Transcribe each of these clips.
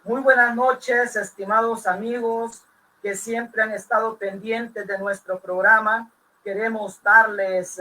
Muy buenas noches, estimados amigos que siempre han estado pendientes de nuestro programa. Queremos darles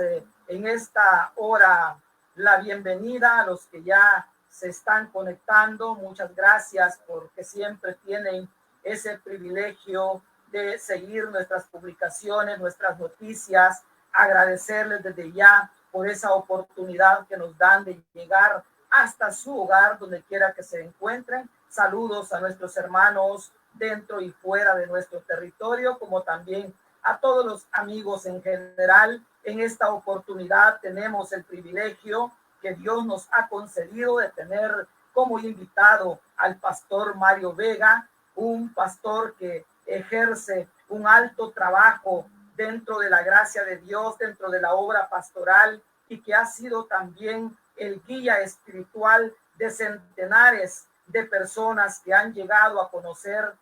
en esta hora la bienvenida a los que ya se están conectando. Muchas gracias porque siempre tienen ese privilegio de seguir nuestras publicaciones, nuestras noticias. Agradecerles desde ya por esa oportunidad que nos dan de llegar hasta su hogar, donde quiera que se encuentren. Saludos a nuestros hermanos dentro y fuera de nuestro territorio, como también a todos los amigos en general. En esta oportunidad tenemos el privilegio que Dios nos ha concedido de tener como invitado al pastor Mario Vega, un pastor que ejerce un alto trabajo dentro de la gracia de Dios, dentro de la obra pastoral, y que ha sido también el guía espiritual de centenares de personas que han llegado a conocer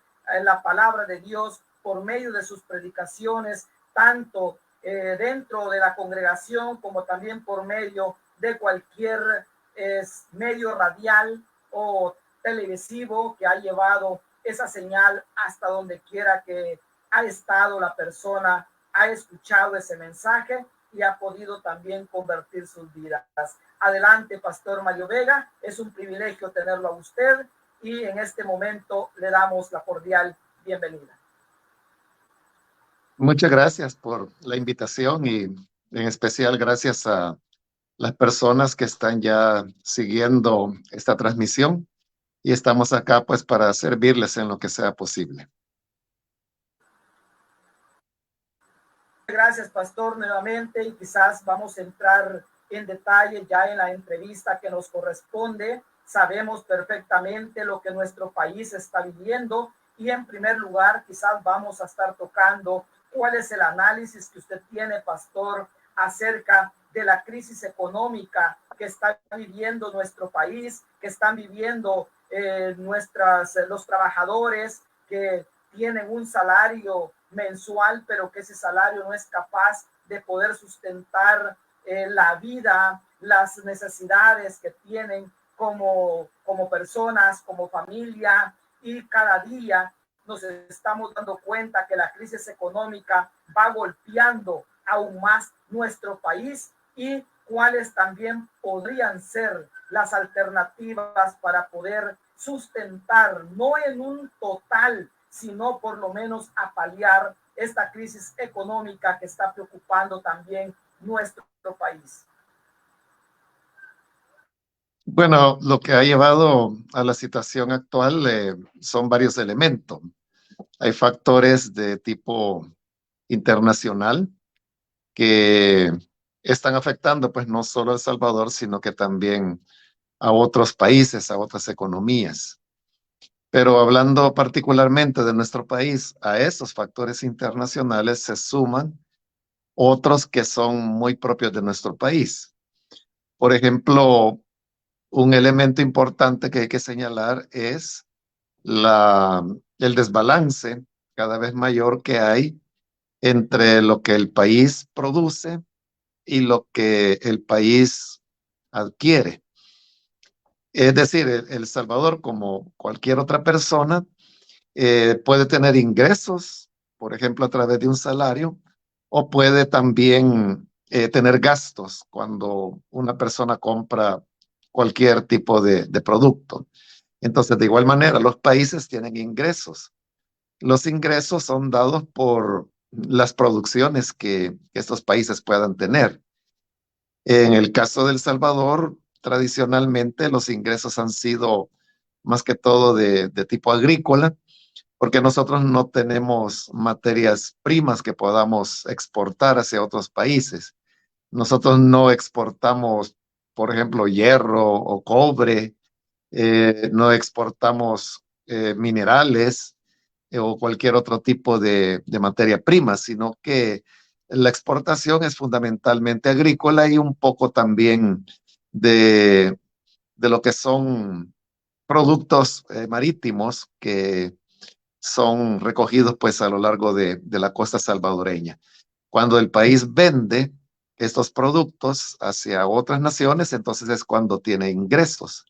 la palabra de Dios por medio de sus predicaciones, tanto dentro de la congregación como también por medio de cualquier medio radial o televisivo que ha llevado esa señal hasta donde quiera que ha estado la persona, ha escuchado ese mensaje y ha podido también convertir sus vidas. Adelante, Pastor Mario Vega, es un privilegio tenerlo a usted y en este momento le damos la cordial bienvenida. Muchas gracias por la invitación y en especial gracias a las personas que están ya siguiendo esta transmisión y estamos acá pues para servirles en lo que sea posible. Gracias, Pastor, nuevamente, y quizás vamos a entrar en detalle ya en la entrevista que nos corresponde. Sabemos perfectamente lo que nuestro país está viviendo y en primer lugar quizás vamos a estar tocando cuál es el análisis que usted tiene, Pastor, acerca de la crisis económica que está viviendo nuestro país, que están viviendo los trabajadores que tienen un salario mensual, pero que ese salario no es capaz de poder sustentar la vida, las necesidades que tienen como personas, como familia, y cada día nos estamos dando cuenta que la crisis económica va golpeando aún más nuestro país y cuáles también podrían ser las alternativas para poder sustentar, no en un total, sino por lo menos a paliar esta crisis económica que está preocupando también nuestro país. Bueno, lo que ha llevado a la situación actual son varios elementos. Hay factores de tipo internacional que están afectando pues no solo a El Salvador, sino que también a otros países, a otras economías. Pero hablando particularmente de nuestro país, a esos factores internacionales se suman otros que son muy propios de nuestro país. Por ejemplo, un elemento importante que hay que señalar es el desbalance cada vez mayor que hay entre lo que el país produce y lo que el país adquiere. Es decir, El Salvador, como cualquier otra persona, puede tener ingresos, por ejemplo, a través de un salario, o puede también tener gastos cuando una persona compra cualquier tipo de producto. Entonces, de igual manera, los países tienen ingresos. Los ingresos son dados por las producciones que estos países puedan tener. En el caso de El Salvador, tradicionalmente los ingresos han sido más que todo de tipo agrícola, porque nosotros no tenemos materias primas que podamos exportar hacia otros países. Nosotros no exportamos, por ejemplo, hierro o cobre, no exportamos minerales o cualquier otro tipo de materia prima, sino que la exportación es fundamentalmente agrícola y un poco también de lo que son productos marítimos que son recogidos pues a lo largo de la costa salvadoreña. Cuando el país vende estos productos hacia otras naciones, entonces es cuando tiene ingresos.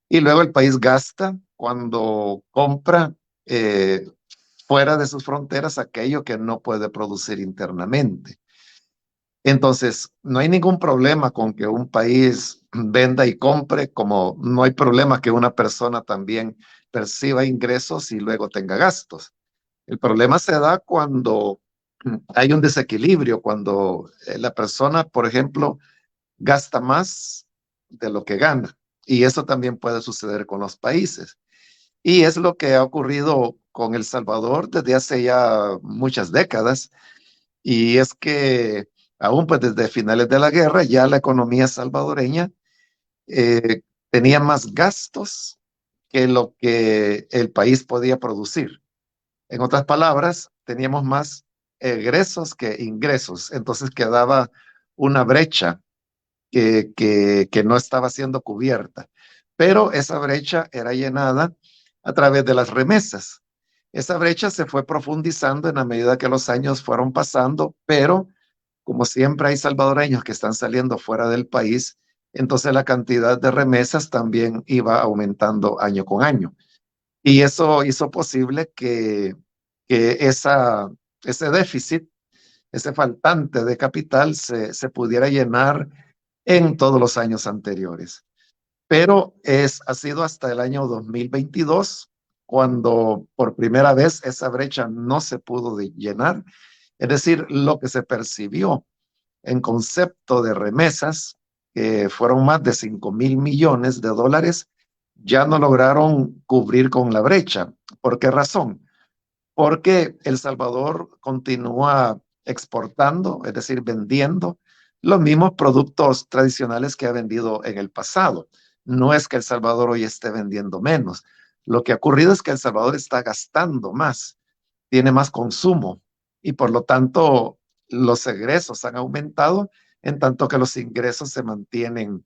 Y luego el país gasta cuando compra fuera de sus fronteras aquello que no puede producir internamente. Entonces, no hay ningún problema con que un país venda y compre, como no hay problema que una persona también perciba ingresos y luego tenga gastos. El problema se da cuando hay un desequilibrio, cuando la persona, por ejemplo, gasta más de lo que gana. Y eso también puede suceder con los países. Y es lo que ha ocurrido con El Salvador desde hace ya muchas décadas. Y es que aún pues desde finales de la guerra ya la economía salvadoreña eh, tenía más gastos que lo que el país podía producir. En otras palabras, teníamos más egresos que ingresos. Entonces quedaba una brecha que no estaba siendo cubierta. Pero esa brecha era llenada a través de las remesas. Esa brecha se fue profundizando en la medida que los años fueron pasando, pero como siempre hay salvadoreños que están saliendo fuera del país, entonces la cantidad de remesas también iba aumentando año con año. Y eso hizo posible que ese déficit, ese faltante de capital se pudiera llenar en todos los años anteriores. Pero ha sido hasta el año 2022 cuando por primera vez esa brecha no se pudo llenar. Es decir, lo que se percibió en concepto de remesas, que fueron más de 5.000 millones de dólares, ya no lograron cubrir con la brecha. ¿Por qué razón? Porque El Salvador continúa exportando, es decir, vendiendo los mismos productos tradicionales que ha vendido en el pasado. No es que El Salvador hoy esté vendiendo menos. Lo que ha ocurrido es que El Salvador está gastando más, tiene más consumo y por lo tanto los egresos han aumentado en tanto que los ingresos se mantienen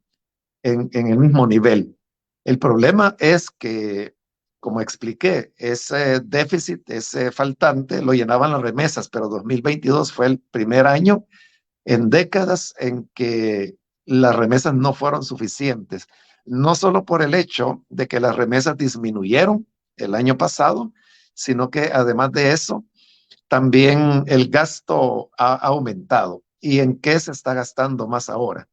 en el mismo nivel. El problema es que, como expliqué, ese déficit, ese faltante, lo llenaban las remesas, pero 2022 fue el primer año en décadas en que las remesas no fueron suficientes, no solo por el hecho de que las remesas disminuyeron el año pasado, sino que además de eso, también el gasto ha aumentado. ¿Y en qué se está gastando más ahora?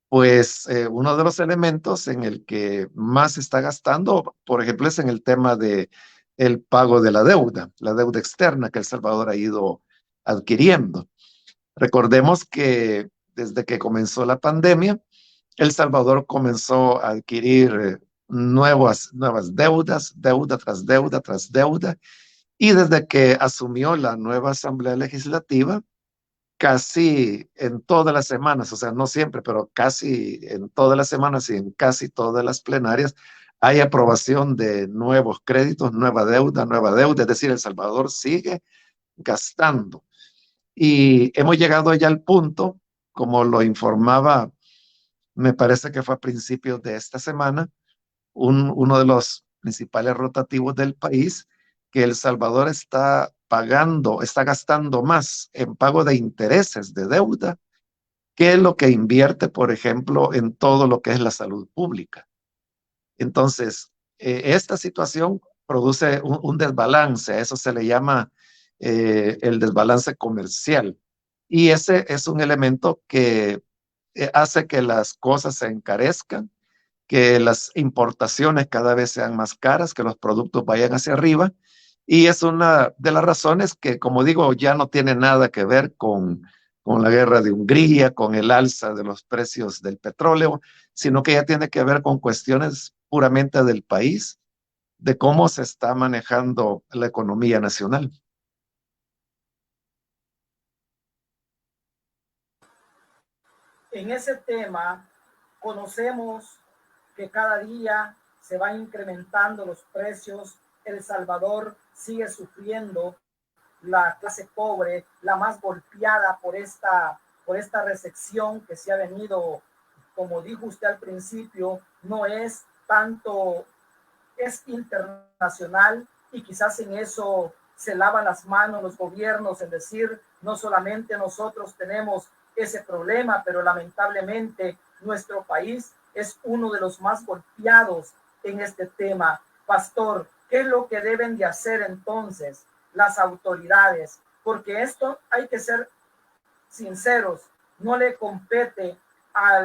Pues uno de los elementos en el que más se está gastando, por ejemplo, es en el tema de el pago de la deuda externa que El Salvador ha ido adquiriendo. Recordemos que desde que comenzó la pandemia, El Salvador comenzó a adquirir nuevas deudas, deuda tras deuda tras deuda, y desde que asumió la nueva Asamblea Legislativa, casi en todas las semanas, o sea, no siempre, pero casi en todas las semanas y en casi todas las plenarias, hay aprobación de nuevos créditos, nueva deuda, es decir, El Salvador sigue gastando. Y hemos llegado ya al punto, como lo informaba, me parece que fue a principios de esta semana, uno de los principales rotativos del país, que El Salvador está pagando, está gastando más en pago de intereses de deuda que lo que invierte, por ejemplo, en todo lo que es la salud pública. Entonces, esta situación produce un desbalance, a eso se le llama el desbalance comercial. Y ese es un elemento que hace que las cosas se encarezcan, que las importaciones cada vez sean más caras, que los productos vayan hacia arriba. Y es una de las razones que, como digo, ya no tiene nada que ver con la guerra de Hungría, con el alza de los precios del petróleo, sino que ya tiene que ver con cuestiones puramente del país, de cómo se está manejando la economía nacional. En ese tema, conocemos que cada día se van incrementando los precios. El Salvador sigue sufriendo, la clase pobre, la más golpeada por esta recesión que se ha venido, como dijo usted al principio, no es tanto, es internacional y quizás en eso se lavan las manos los gobiernos, en decir, no solamente nosotros tenemos ese problema, pero lamentablemente nuestro país es uno de los más golpeados en este tema. Pastor, ¿qué es lo que deben de hacer entonces las autoridades? Porque esto hay que ser sinceros, no le compete a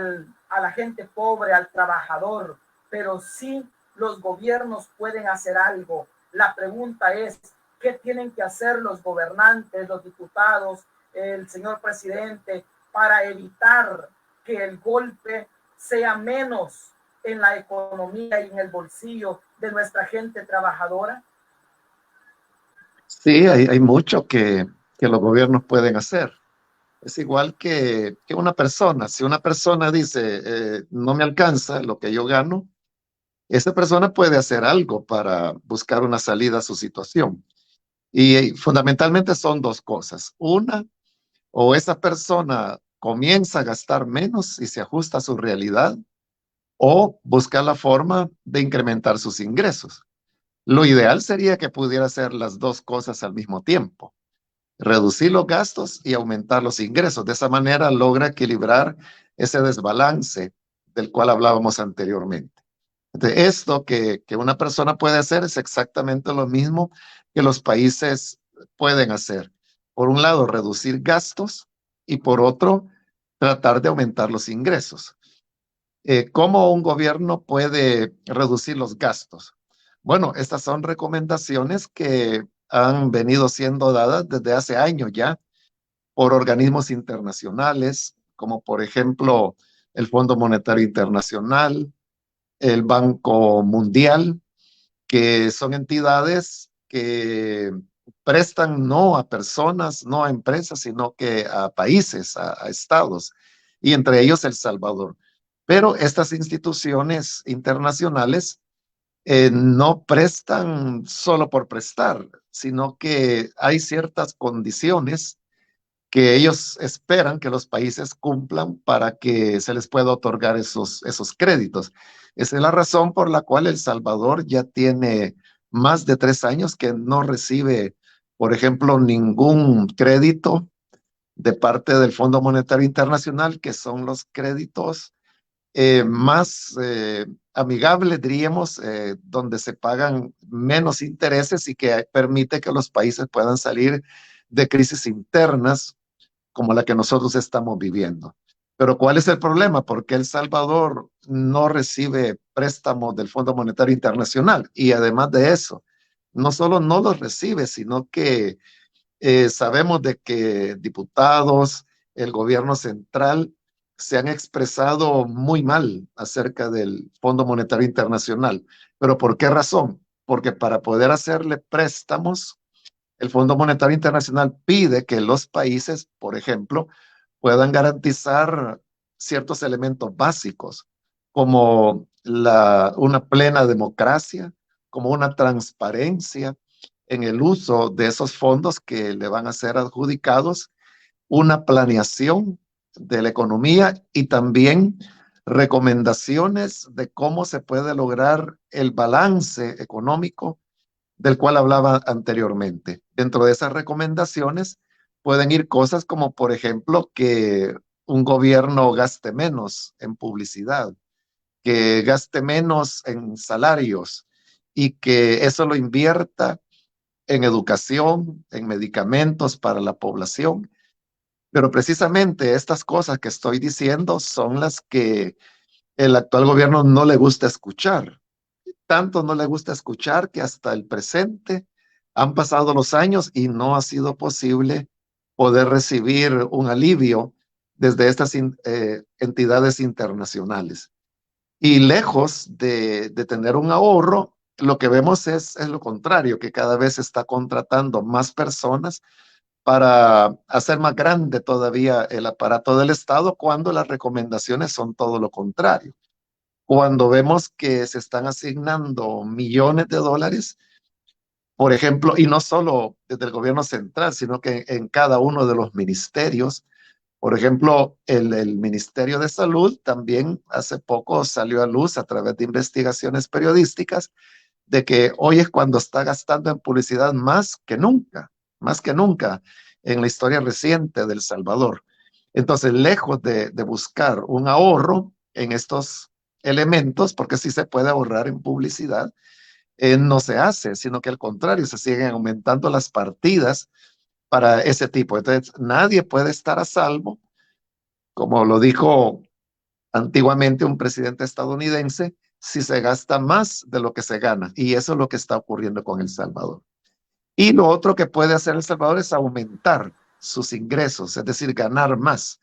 la gente pobre, al trabajador, pero sí los gobiernos pueden hacer algo. La pregunta es, ¿qué tienen que hacer los gobernantes, los diputados, el señor presidente, para evitar que el golpe sea menos en la economía y en el bolsillo de nuestra gente trabajadora? Sí, hay mucho que los gobiernos pueden hacer. Es igual que una persona. Si una persona dice, no me alcanza lo que yo gano, esa persona puede hacer algo para buscar una salida a su situación. Y fundamentalmente son dos cosas. Una, o esa persona comienza a gastar menos y se ajusta a su realidad, o buscar la forma de incrementar sus ingresos. Lo ideal sería que pudiera hacer las dos cosas al mismo tiempo, reducir los gastos y aumentar los ingresos. De esa manera logra equilibrar ese desbalance del cual hablábamos anteriormente. Entonces, esto que una persona puede hacer es exactamente lo mismo que los países pueden hacer. Por un lado, reducir gastos y por otro, tratar de aumentar los ingresos. ¿Cómo un gobierno puede reducir los gastos? Bueno, estas son recomendaciones que han venido siendo dadas desde hace años ya por organismos internacionales, como por ejemplo el Fondo Monetario Internacional, el Banco Mundial, que son entidades que prestan no a personas, no a empresas, sino que a países, a estados, y entre ellos El Salvador. Pero estas instituciones internacionales no prestan solo por prestar, sino que hay ciertas condiciones que ellos esperan que los países cumplan para que se les pueda otorgar esos créditos. Esa es la razón por la cual El Salvador ya tiene más de 3 años que no recibe, por ejemplo, ningún crédito de parte del Fondo Monetario Internacional, que son los créditos más amigables, diríamos, donde se pagan menos intereses y que permite que los países puedan salir de crisis internas como la que nosotros estamos viviendo. Pero ¿cuál es el problema? Porque El Salvador no recibe préstamos del Fondo Monetario Internacional y además de eso, no solo no los recibe, sino que sabemos de que diputados, el gobierno central se han expresado muy mal acerca del Fondo Monetario Internacional. ¿Pero por qué razón? Porque para poder hacerle préstamos, el Fondo Monetario Internacional pide que los países, por ejemplo, puedan garantizar ciertos elementos básicos, como una plena democracia, como una transparencia en el uso de esos fondos que le van a ser adjudicados, una planeación de la economía y también recomendaciones de cómo se puede lograr el balance económico del cual hablaba anteriormente. Dentro de esas recomendaciones pueden ir cosas como, por ejemplo, que un gobierno gaste menos en publicidad, que gaste menos en salarios y que eso lo invierta en educación, en medicamentos para la población. Pero precisamente estas cosas que estoy diciendo son las que el actual gobierno no le gusta escuchar. Tanto no le gusta escuchar que hasta el presente han pasado los años y no ha sido posible poder recibir un alivio desde estas entidades internacionales. Y lejos de tener un ahorro, lo que vemos es lo contrario, que cada vez se está contratando más personas para hacer más grande todavía el aparato del Estado cuando las recomendaciones son todo lo contrario. Cuando vemos que se están asignando millones de dólares, por ejemplo, y no solo desde el gobierno central, sino que en cada uno de los ministerios. Por ejemplo, el Ministerio de Salud también hace poco salió a luz a través de investigaciones periodísticas de que hoy es cuando está gastando en publicidad más que nunca en la historia reciente de El Salvador. Entonces, lejos de buscar un ahorro en estos elementos, porque sí se puede ahorrar en publicidad, no se hace, sino que al contrario, se siguen aumentando las partidas para ese tipo. Entonces, nadie puede estar a salvo, como lo dijo antiguamente un presidente estadounidense, si se gasta más de lo que se gana. Y eso es lo que está ocurriendo con El Salvador. Y lo otro que puede hacer El Salvador es aumentar sus ingresos, es decir, ganar más.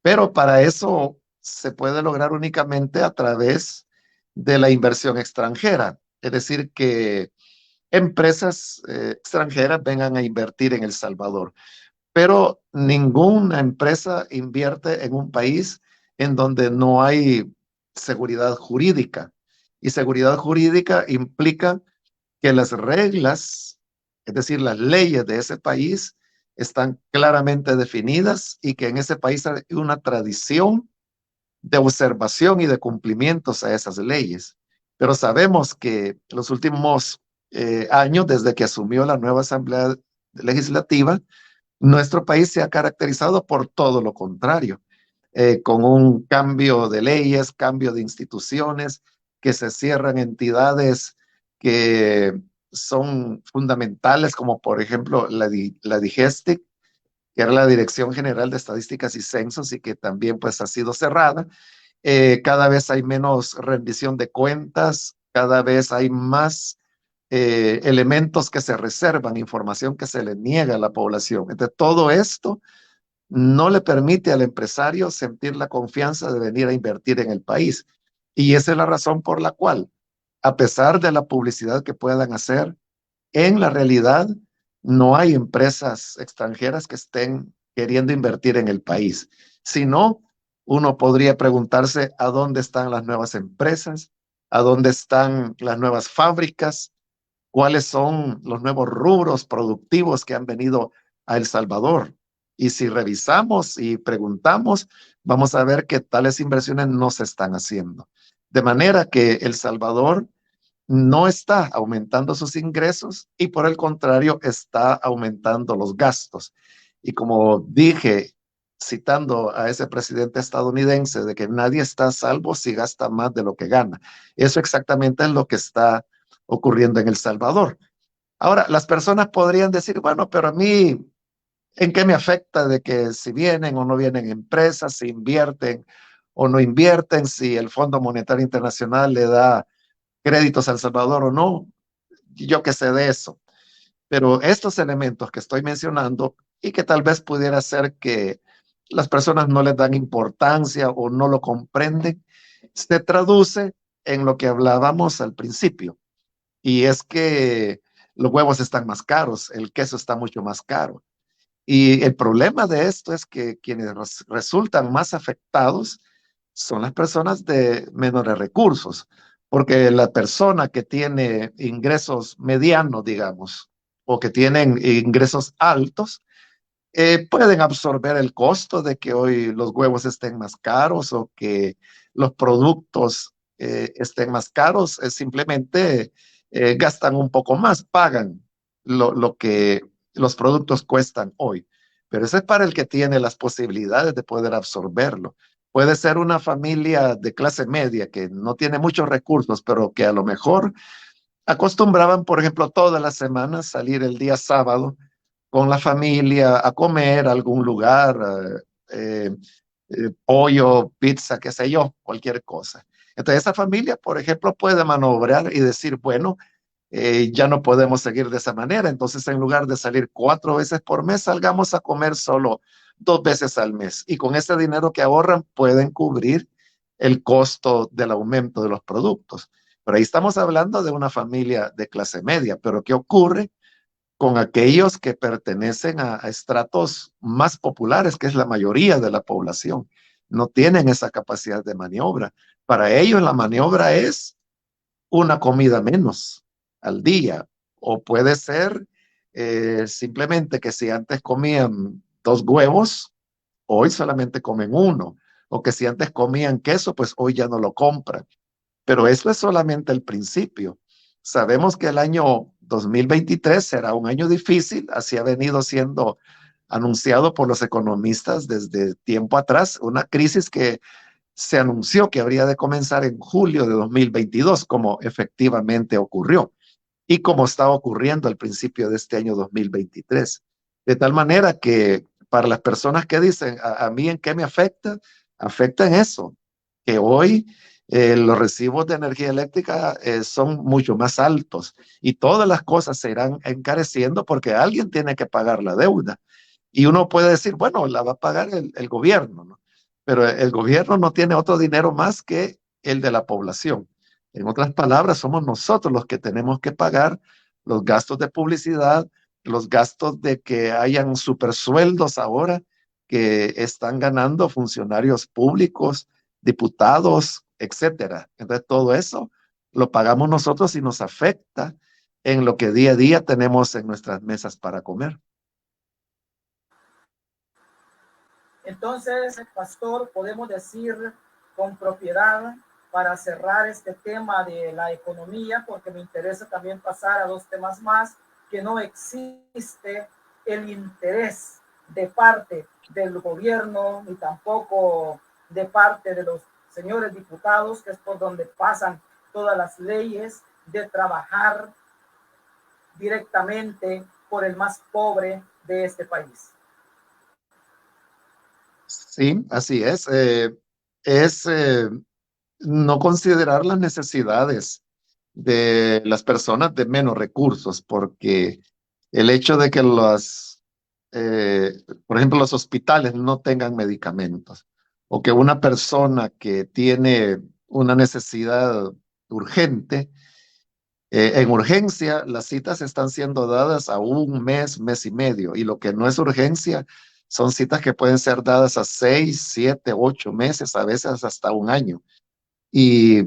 Pero para eso se puede lograr únicamente a través de la inversión extranjera. Es decir, que empresas extranjeras vengan a invertir en El Salvador. Pero ninguna empresa invierte en un país en donde no hay seguridad jurídica. Y seguridad jurídica implica que las reglas, es decir, las leyes de ese país, están claramente definidas y que en ese país hay una tradición de observación y de cumplimientos a esas leyes. Pero sabemos que los últimos años, desde que asumió la nueva Asamblea Legislativa, nuestro país se ha caracterizado por todo lo contrario, con un cambio de leyes, cambio de instituciones, que se cierran entidades que son fundamentales, como por ejemplo la DIGESTIC, que era la Dirección General de Estadísticas y Censos y que también pues ha sido cerrada. Cada vez hay menos rendición de cuentas, cada vez hay más elementos que se reservan, información que se le niega a la población. Entonces, todo esto no le permite al empresario sentir la confianza de venir a invertir en el país. Y esa es la razón por la cual, a pesar de la publicidad que puedan hacer, en la realidad no hay empresas extranjeras que estén queriendo invertir en el país. Si no, uno podría preguntarse a dónde están las nuevas empresas, a dónde están las nuevas fábricas, cuáles son los nuevos rubros productivos que han venido a El Salvador. Y si revisamos y preguntamos, vamos a ver que tales inversiones no se están haciendo. De manera que El Salvador no está aumentando sus ingresos y por el contrario está aumentando los gastos. Y como dije, citando a ese presidente estadounidense, de que nadie está a salvo si gasta más de lo que gana. Eso exactamente es lo que está ocurriendo en El Salvador. Ahora, las personas podrían decir, bueno, pero a mí, ¿en qué me afecta de que si vienen o no vienen empresas, si invierten o no invierten, si el Fondo Monetario Internacional le da créditos a El Salvador o no? Yo qué sé de eso. Pero estos elementos que estoy mencionando y que tal vez pudiera ser que las personas no les dan importancia o no lo comprenden, se traduce en lo que hablábamos al principio. Y es que los huevos están más caros, el queso está mucho más caro. Y el problema de esto es que quienes resultan más afectados son las personas de menores recursos, porque la persona que tiene ingresos medianos, digamos, o que tienen ingresos altos, pueden absorber el costo de que hoy los huevos estén más caros o que los productos estén más caros, simplemente gastan un poco más, pagan lo que los productos cuestan hoy. Pero eso es para el que tiene las posibilidades de poder absorberlo. Puede ser una familia de clase media que no tiene muchos recursos, pero que a lo mejor acostumbraban, por ejemplo, todas las semanas salir el día sábado con la familia a comer a algún lugar, eh, pollo, pizza, qué sé yo, cualquier cosa. Entonces esa familia, por ejemplo, puede maniobrar y decir, bueno, ya no podemos seguir de esa manera. Entonces, en lugar de salir 4 veces por mes, salgamos a comer solo 2 veces al mes. Y con ese dinero que ahorran, pueden cubrir el costo del aumento de los productos. Pero ahí estamos hablando de una familia de clase media. Pero ¿qué ocurre con aquellos que pertenecen a estratos más populares, que es la mayoría de la población? No tienen esa capacidad de maniobra. Para ellos la maniobra es una comida menos al día. O puede ser simplemente que si antes comían 2 huevos, hoy solamente comen uno. O que si antes comían queso, pues hoy ya no lo compran. Pero eso es solamente el principio. Sabemos que el año 2023 será un año difícil, así ha venido siendo anunciado por los economistas desde tiempo atrás, una crisis que se anunció que habría de comenzar en julio de 2022, como efectivamente ocurrió y como está ocurriendo al principio de este año 2023. De tal manera que para las personas que dicen, a mí en qué me afecta, afecta en eso, que hoy los recibos de energía eléctrica son mucho más altos y todas las cosas se irán encareciendo porque alguien tiene que pagar la deuda. Y uno puede decir, bueno, la va a pagar el gobierno, ¿no? Pero el gobierno no tiene otro dinero más que el de la población. En otras palabras, somos nosotros los que tenemos que pagar los gastos de publicidad, los gastos de que hayan supersueldos ahora que están ganando funcionarios públicos, diputados, etcétera. Entonces, todo eso lo pagamos nosotros y nos afecta en lo que día a día tenemos en nuestras mesas para comer. Entonces, pastor, podemos decir con propiedad para cerrar este tema de la economía, porque me interesa también pasar a dos temas más, que no existe el interés de parte del gobierno ni tampoco de parte de los señores diputados, que es por donde pasan todas las leyes, de trabajar directamente por el más pobre de este país. Sí, así es. Es no considerar las necesidades de las personas de menos recursos, porque el hecho de que por ejemplo, los hospitales no tengan medicamentos o que una persona que tiene una necesidad urgente, en urgencia, las citas están siendo dadas a un mes, mes y medio, y lo que no es urgencia son citas que pueden ser dadas a 6, 7, 8 meses, a veces hasta un año. ¿Y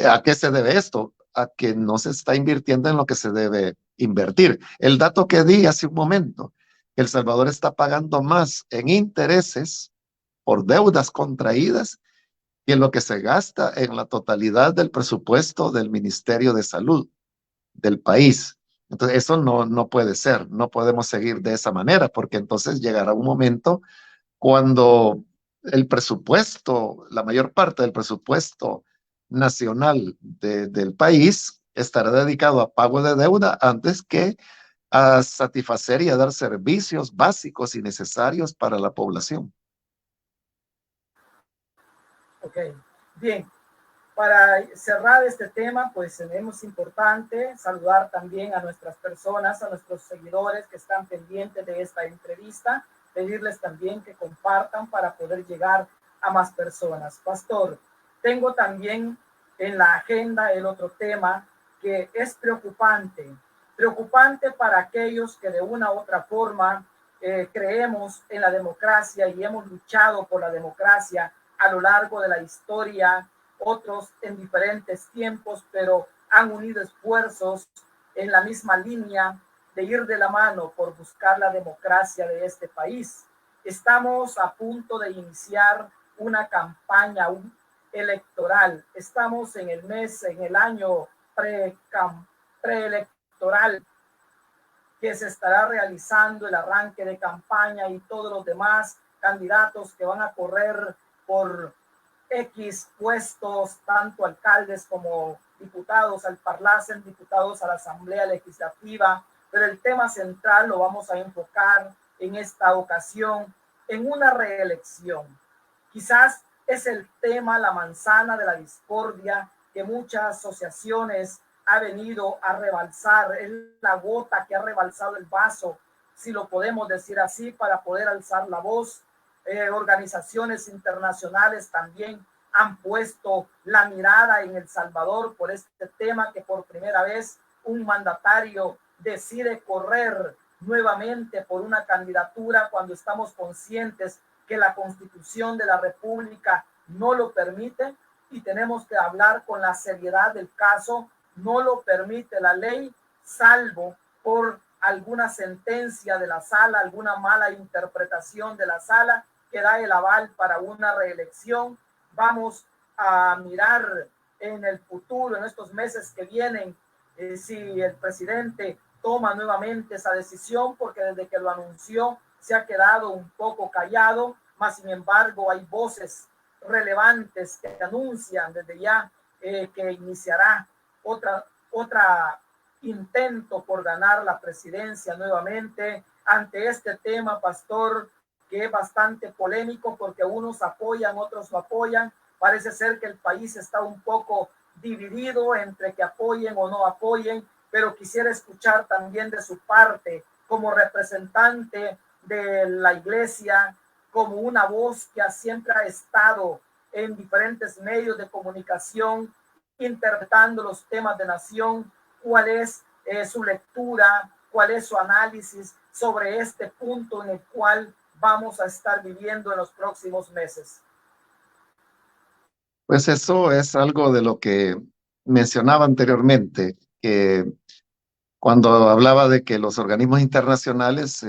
a qué se debe esto? A que no se está invirtiendo en lo que se debe invertir. El dato que di hace un momento, El Salvador está pagando más en intereses por deudas contraídas que lo que se gasta en la totalidad del presupuesto del Ministerio de Salud del país. Entonces, eso no puede ser, no podemos seguir de esa manera, porque entonces llegará un momento cuando el presupuesto, la mayor parte del presupuesto nacional del país estará dedicado a pago de deuda antes que a satisfacer y a dar servicios básicos y necesarios para la población. Ok, bien. Para cerrar este tema, pues es importante saludar también a nuestras personas, a nuestros seguidores que están pendientes de esta entrevista, pedirles también que compartan para poder llegar a más personas. Pastor, tengo también en la agenda el otro tema que es preocupante para aquellos que de una u otra forma creemos en la democracia y hemos luchado por la democracia a lo largo de la historia, otros en diferentes tiempos, pero han unido esfuerzos en la misma línea de ir de la mano por buscar la democracia de este país. Estamos a punto de iniciar una campaña electoral. Estamos en el año preelectoral, que se estará realizando el arranque de campaña y todos los demás candidatos que van a correr por X puestos, tanto alcaldes como diputados al Parlacen, diputados a la Asamblea Legislativa, pero el tema central lo vamos a enfocar en esta ocasión en una reelección. Quizás es el tema, la manzana de la discordia que muchas asociaciones ha venido a rebalsar, es la gota que ha rebalsado el vaso, si lo podemos decir así, para poder alzar la voz. Organizaciones internacionales también han puesto la mirada en El Salvador por este tema, que por primera vez un mandatario decide correr nuevamente por una candidatura cuando estamos conscientes que la Constitución de la República no lo permite, y tenemos que hablar con la seriedad del caso. No lo permite la ley, salvo por alguna sentencia de la sala, alguna mala interpretación de la sala que da el aval para una reelección. Vamos a mirar en el futuro, en estos meses que vienen, si el presidente toma nuevamente esa decisión, porque desde que lo anunció se ha quedado un poco callado, mas sin embargo hay voces relevantes que anuncian desde ya que iniciará otra intento por ganar la presidencia nuevamente. Ante este tema, pastor, que es bastante polémico porque unos apoyan, otros no apoyan. Parece ser que el país está un poco dividido entre que apoyen o no apoyen, pero quisiera escuchar también de su parte como representante de la iglesia, como una voz que siempre ha estado en diferentes medios de comunicación interpretando los temas de nación. ¿Cuál es su lectura? ¿Cuál es su análisis sobre este punto en el cual vamos a estar viviendo en los próximos meses? Pues eso es algo de lo que mencionaba anteriormente, que cuando hablaba de que los organismos internacionales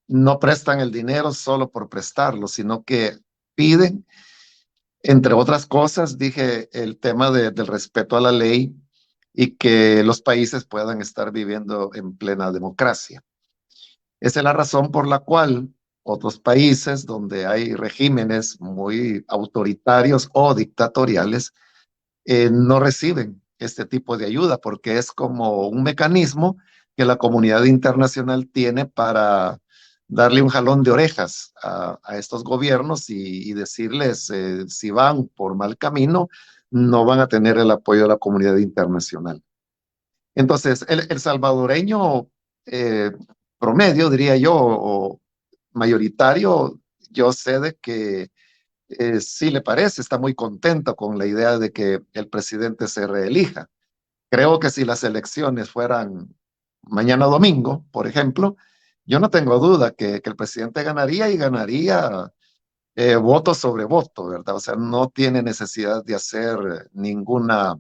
no prestan el dinero solo por prestarlo, sino que piden, entre otras cosas, dije el tema del respeto a la ley y que los países puedan estar viviendo en plena democracia. Esa es la razón por la cual otros países donde hay regímenes muy autoritarios o dictatoriales no reciben este tipo de ayuda, porque es como un mecanismo que la comunidad internacional tiene para darle un jalón de orejas a estos gobiernos y decirles si van por mal camino, no van a tener el apoyo de la comunidad internacional. Entonces, el salvadoreño eh, promedio, diría yo, o mayoritario, yo sé de que sí le parece, está muy contento con la idea de que el presidente se reelija. Creo que si las elecciones fueran mañana domingo, por ejemplo, yo no tengo duda que el presidente ganaría y ganaría voto sobre voto, ¿verdad? O sea, no tiene necesidad de hacer ninguna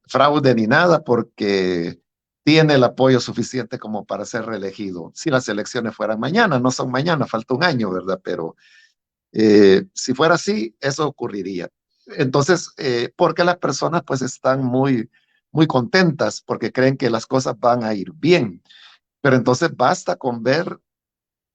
fraude ni nada porque tiene el apoyo suficiente como para ser reelegido. Si las elecciones fueran mañana, no son mañana, falta un año, ¿verdad? Pero si fuera así, eso ocurriría. Entonces, porque las personas pues están muy contentas porque creen que las cosas van a ir bien. Pero entonces basta con ver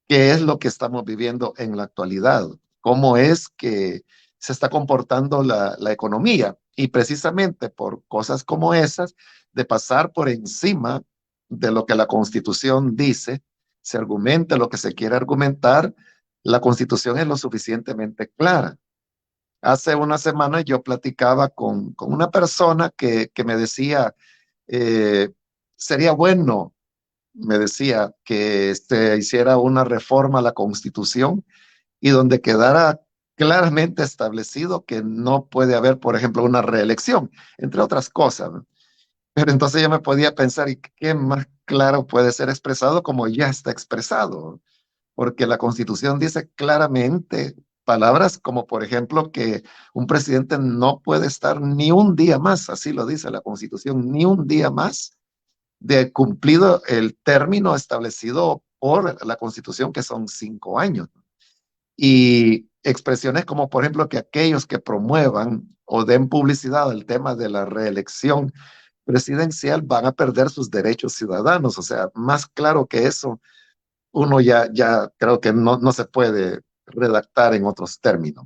qué es lo que estamos viviendo en la actualidad, cómo es que se está comportando la economía. Y precisamente por cosas como esas, de pasar por encima de lo que la Constitución dice, se argumenta lo que se quiere argumentar, la Constitución es lo suficientemente clara. Hace una semana yo platicaba con una persona que me decía, eh, sería bueno, me decía, que se hiciera una reforma a la Constitución y donde quedara claramente establecido que no puede haber, por ejemplo, una reelección, entre otras cosas, ¿no? Pero entonces yo me podía pensar, ¿y qué más claro puede ser expresado como ya está expresado? Porque la Constitución dice claramente palabras como, por ejemplo, que un presidente no puede estar ni un día más, así lo dice la Constitución, ni un día más de cumplido el término establecido por la Constitución, que son 5 años. Y expresiones como, por ejemplo, que aquellos que promuevan o den publicidad al tema de la reelección presidencial van a perder sus derechos ciudadanos. O sea, más claro que eso, uno ya creo que no se puede redactar en otros términos.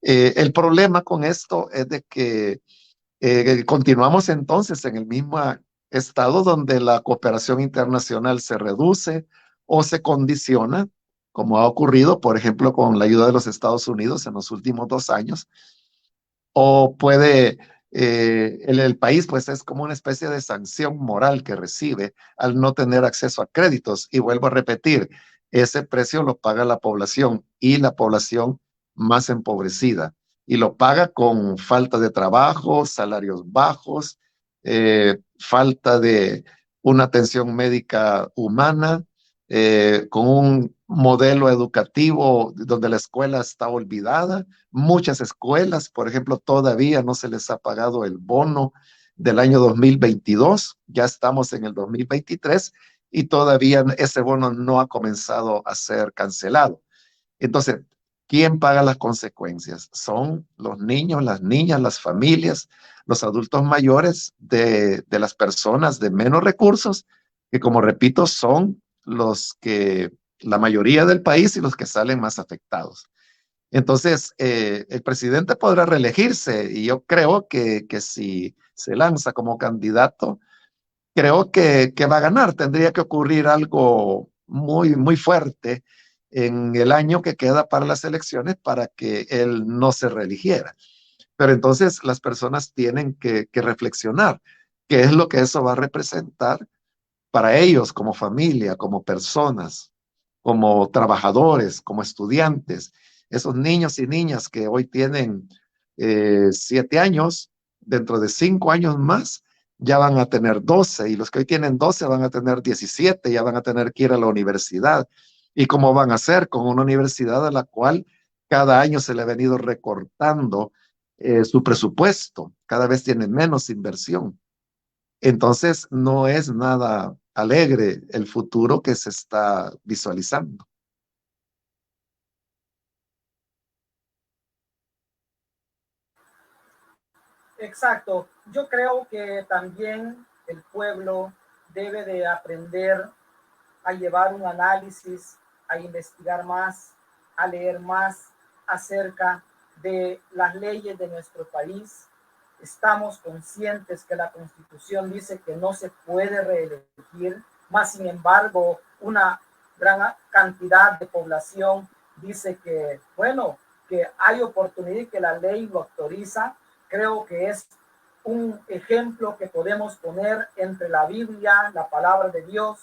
El problema con esto es de que continuamos entonces en el mismo estado donde la cooperación internacional se reduce o se condiciona, como ha ocurrido, por ejemplo, con la ayuda de los Estados Unidos en los últimos 2 años, o puede, el país pues es como una especie de sanción moral que recibe al no tener acceso a créditos. Y vuelvo a repetir, ese precio lo paga la población y la población más empobrecida. Y lo paga con falta de trabajo, salarios bajos, falta de una atención médica humana, con un modelo educativo donde la escuela está olvidada. Muchas escuelas, por ejemplo, todavía no se les ha pagado el bono del año 2022, ya estamos en el 2023 y todavía ese bono no ha comenzado a ser cancelado. Entonces, ¿quién paga las consecuencias? Son los niños, las niñas, las familias, los adultos mayores de las personas de menos recursos, que como repito, son los que la mayoría del país y los que salen más afectados. Entonces, el presidente podrá reelegirse y yo creo que si se lanza como candidato, creo que va a ganar. Tendría que ocurrir algo muy, muy fuerte en el año que queda para las elecciones para que él no se reeligiera. Pero entonces las personas tienen que reflexionar qué es lo que eso va a representar para ellos como familia, como personas, como trabajadores, como estudiantes. Esos niños y niñas que hoy tienen 7 años, dentro de 5 años más, ya van a tener 12 y los que hoy tienen 12 van a tener 17, ya van a tener que ir a la universidad. ¿Y cómo van a hacer con una universidad a la cual cada año se le ha venido recortando su presupuesto? Cada vez tienen menos inversión. Entonces, no es nada alegre el futuro que se está visualizando. Exacto. Yo creo que también el pueblo debe de aprender a llevar un análisis, a investigar más, a leer más acerca de las leyes de nuestro país. Estamos conscientes que la Constitución dice que no se puede reelegir, más sin embargo, una gran cantidad de población dice que, bueno, que hay oportunidad y que la ley lo autoriza. Creo que es un ejemplo que podemos poner entre la Biblia, la palabra de Dios,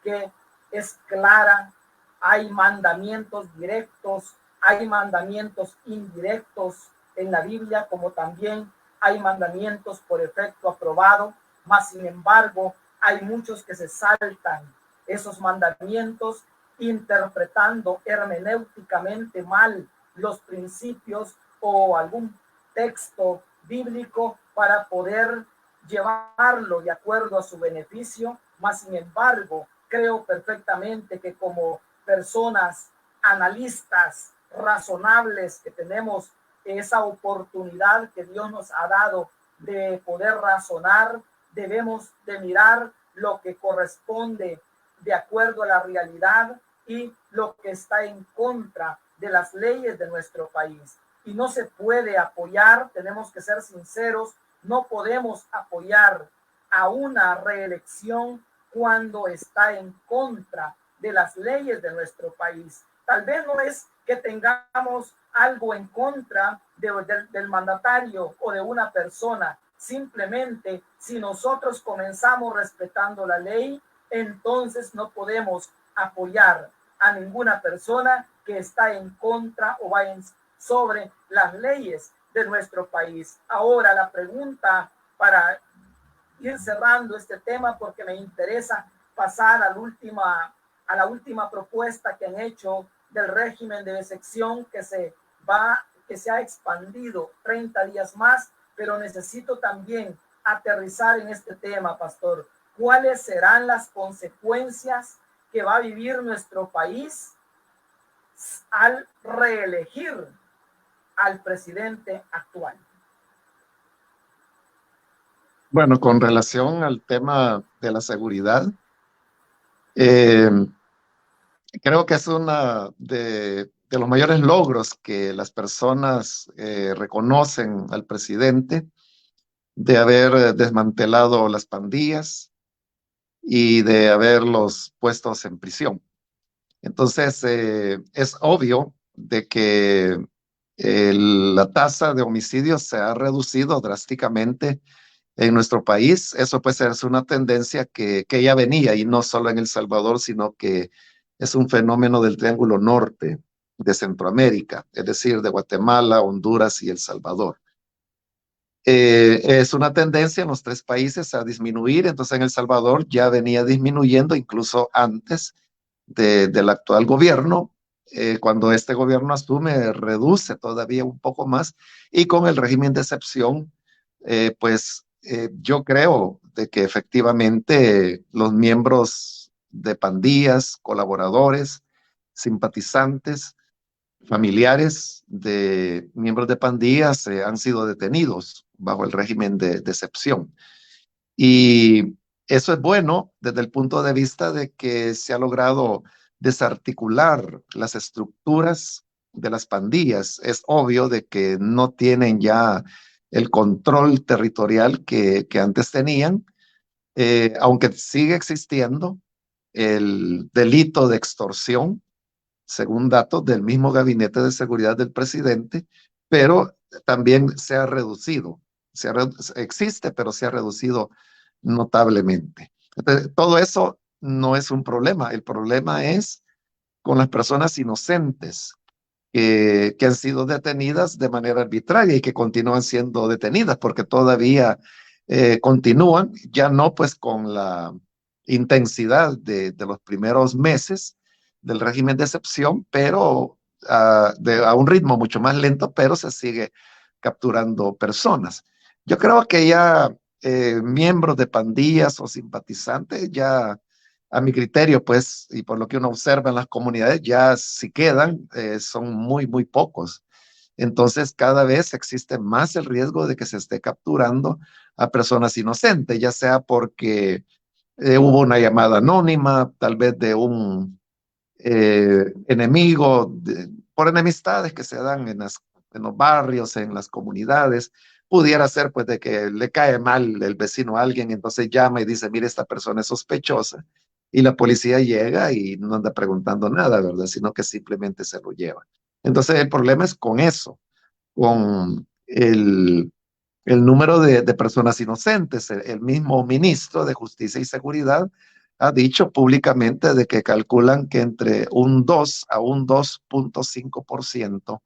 que es clara. Hay mandamientos directos, hay mandamientos indirectos en la Biblia, como también hay mandamientos por efecto aprobado, mas sin embargo hay muchos que se saltan esos mandamientos interpretando hermenéuticamente mal los principios o algún texto bíblico para poder llevarlo de acuerdo a su beneficio, mas sin embargo creo perfectamente que como personas analistas razonables que tenemos esa oportunidad que Dios nos ha dado de poder razonar, debemos de mirar lo que corresponde de acuerdo a la realidad y lo que está en contra de las leyes de nuestro país. Y no se puede apoyar, tenemos que ser sinceros, no podemos apoyar a una reelección cuando está en contra de las leyes de nuestro país. Tal vez no es que tengamos algo en contra del mandatario o de una persona. Simplemente, si nosotros comenzamos respetando la ley, entonces no podemos apoyar a ninguna persona que está en contra o va sobre las leyes de nuestro país. Ahora, la pregunta para ir cerrando este tema, porque me interesa pasar a la última propuesta que han hecho del régimen de excepción que se ha expandido 30 días más, pero necesito también aterrizar en este tema, pastor. ¿Cuáles serán las consecuencias que va a vivir nuestro país al reelegir al presidente actual? Bueno, con relación al tema de la seguridad, eh, creo que es una de los mayores logros que las personas reconocen al presidente de haber desmantelado las pandillas y de haberlos puestos en prisión. Entonces, es obvio de que la tasa de homicidios se ha reducido drásticamente en nuestro país. Eso pues es una tendencia que ya venía y no solo en El Salvador, sino que es un fenómeno del Triángulo Norte de Centroamérica, es decir, de Guatemala, Honduras y El Salvador. Es una tendencia en los tres países a disminuir, entonces en El Salvador ya venía disminuyendo incluso antes del actual gobierno. Cuando este gobierno asume, reduce todavía un poco más y con el régimen de excepción, yo creo de que efectivamente los miembros de pandillas, colaboradores, simpatizantes, familiares de miembros de pandillas han sido detenidos bajo el régimen de excepción. Y eso es bueno desde el punto de vista de que se ha logrado desarticular las estructuras de las pandillas. Es obvio de que no tienen ya el control territorial que antes tenían, aunque sigue existiendo el delito de extorsión, según datos del mismo Gabinete de Seguridad del presidente, pero también se ha reducido. Existe, pero se ha reducido notablemente. Entonces, todo eso no es un problema. El problema es con las personas inocentes que han sido detenidas de manera arbitraria y que continúan siendo detenidas porque todavía continúan, ya no pues con la intensidad de los primeros meses del régimen de excepción, pero a un ritmo mucho más lento, pero se sigue capturando personas. Yo creo que ya miembros de pandillas o simpatizantes ya a mi criterio, pues, y por lo que uno observa en las comunidades, ya si quedan, son muy, muy pocos. Entonces, cada vez existe más el riesgo de que se esté capturando a personas inocentes, ya sea porque hubo una llamada anónima, tal vez de un enemigo, por enemistades que se dan en los barrios, en las comunidades. Pudiera ser pues de que le cae mal el vecino a alguien, entonces llama y dice, mire, esta persona es sospechosa, y la policía llega y no anda preguntando nada, ¿verdad? Sino que simplemente se lo lleva. Entonces el problema es con eso, con el número de personas inocentes. El mismo ministro de Justicia y Seguridad ha dicho públicamente de que calculan que entre un 2 a un 2,5%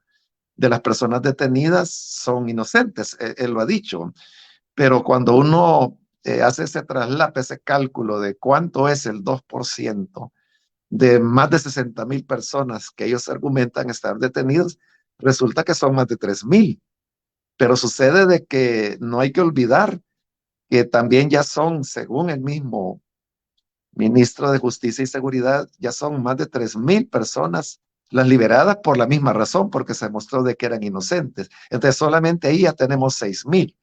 de las personas detenidas son inocentes. Él lo ha dicho, pero cuando uno hace ese traslape, ese cálculo de cuánto es el 2% de más de 60,000 personas que ellos argumentan estar detenidos, resulta que son más de 3,000. Pero sucede de que no hay que olvidar que también ya son, según el mismo ministro de Justicia y Seguridad, ya son más de 3,000 personas las liberadas por la misma razón, porque se mostró de que eran inocentes. Entonces solamente ahí ya tenemos 6,000.